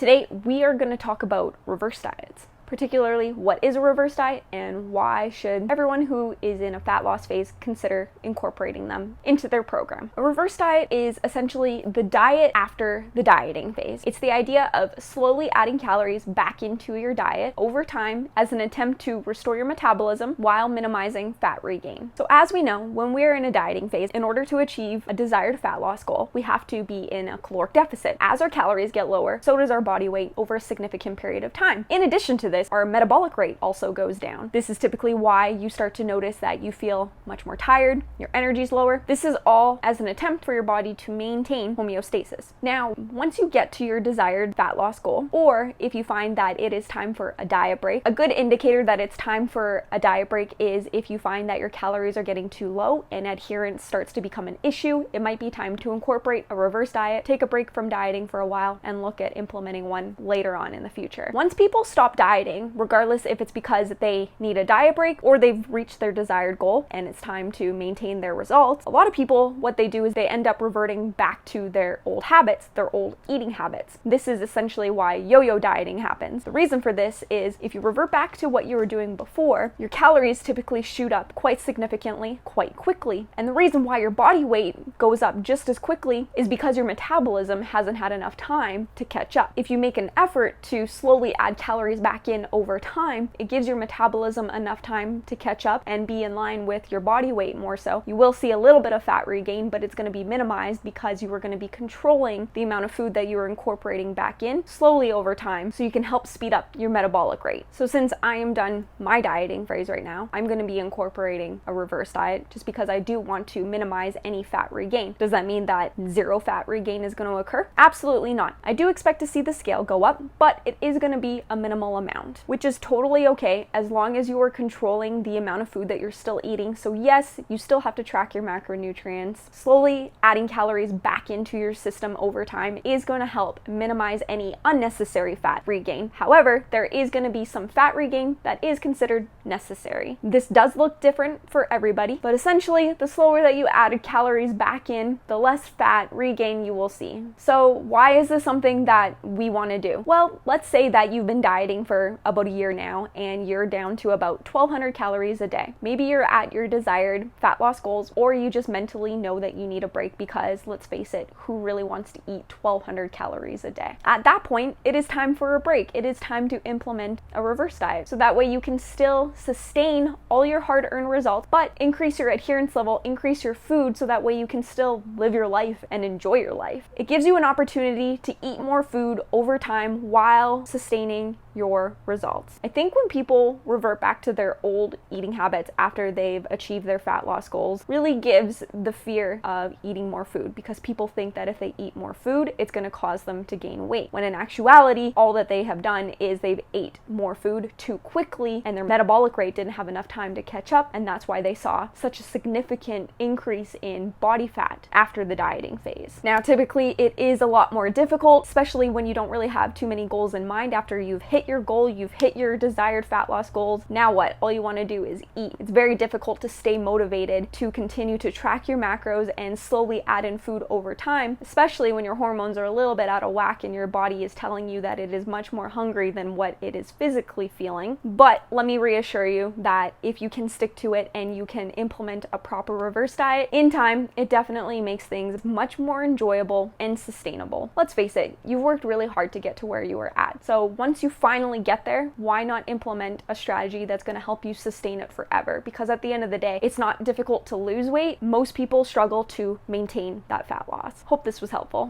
Today, we are going to talk about reverse diets. Particularly, what is a reverse diet and why should everyone who is in a fat loss phase consider incorporating them into their program. A reverse diet is essentially the diet after the dieting phase. It's the idea of slowly adding calories back into your diet over time as an attempt to restore your metabolism while minimizing fat regain. So as we know, when we're in a dieting phase, in order to achieve a desired fat loss goal, we have to be in a caloric deficit. As our calories get lower, so does our body weight over a significant period of time. In addition to this, our metabolic rate also goes down. This is typically why you start to notice that you feel much more tired, your energy's lower. This is all as an attempt for your body to maintain homeostasis. Now, once you get to your desired fat loss goal, or if you find that it is time for a diet break, a good indicator that it's time for a diet break is if you find that your calories are getting too low and adherence starts to become an issue. It might be time to incorporate a reverse diet, take a break from dieting for a while, and look at implementing one later on in the future. Once people stop dieting, regardless if it's because they need a diet break or they've reached their desired goal and it's time to maintain their results, a lot of people, what they do is they end up reverting back to their old habits, their old eating habits. This is essentially why yo-yo dieting happens. The reason for this is if you revert back to what you were doing before, your calories typically shoot up quite significantly, quite quickly. And the reason why your body weight goes up just as quickly is because your metabolism hasn't had enough time to catch up. If you make an effort to slowly add calories back in over time, it gives your metabolism enough time to catch up and be in line with your body weight more so. You will see a little bit of fat regain, but it's going to be minimized because you are going to be controlling the amount of food that you are incorporating back in slowly over time so you can help speed up your metabolic rate. So since I am done my dieting phase right now, I'm going to be incorporating a reverse diet just because I do want to minimize any fat regain. Does that mean that zero fat regain is going to occur? Absolutely not. I do expect to see the scale go up, but it is going to be a minimal amount, which is totally okay as long as you are controlling the amount of food that you're still eating. So yes, you still have to track your macronutrients. Slowly adding calories back into your system over time is going to help minimize any unnecessary fat regain. However, there is going to be some fat regain that is considered necessary. This does look different for everybody, but essentially the slower that you add calories back in, the less fat regain you will see. So why is this something that we want to do? Well, let's say that you've been dieting for about a year now and you're down to about 1,200 calories a day. Maybe you're at your desired fat loss goals, or you just mentally know that you need a break because, let's face it, who really wants to eat 1,200 calories a day? At that point, it is time for a break. It is time to implement a reverse diet. So that way you can still sustain all your hard-earned results, but increase your adherence level, increase your food, so that way you can still live your life and enjoy your life. It gives you an opportunity to eat more food over time while sustaining your results. I think when people revert back to their old eating habits after they've achieved their fat loss goals really gives the fear of eating more food, because people think that if they eat more food, it's going to cause them to gain weight. When in actuality, all that they have done is they've ate more food too quickly and their metabolic rate didn't have enough time to catch up, and that's why they saw such a significant increase in body fat after the dieting phase. Now, typically it is a lot more difficult, especially when you don't really have too many goals in mind. After you've hit your goal, you've hit your desired fat loss goals, now what? All you want to do is eat. It's very difficult to stay motivated to continue to track your macros and slowly add in food over time, especially when your hormones are a little bit out of whack and your body is telling you that it is much more hungry than what it is physically feeling. But let me reassure you that if you can stick to it and you can implement a proper reverse diet in time, it definitely makes things much more enjoyable and sustainable. Let's face it, you've worked really hard to get to where you are at. So once you finally get there, why not implement a strategy that's going to help you sustain it forever? Because at the end of the day, it's not difficult to lose weight. Most people struggle to maintain that fat loss. Hope this was helpful.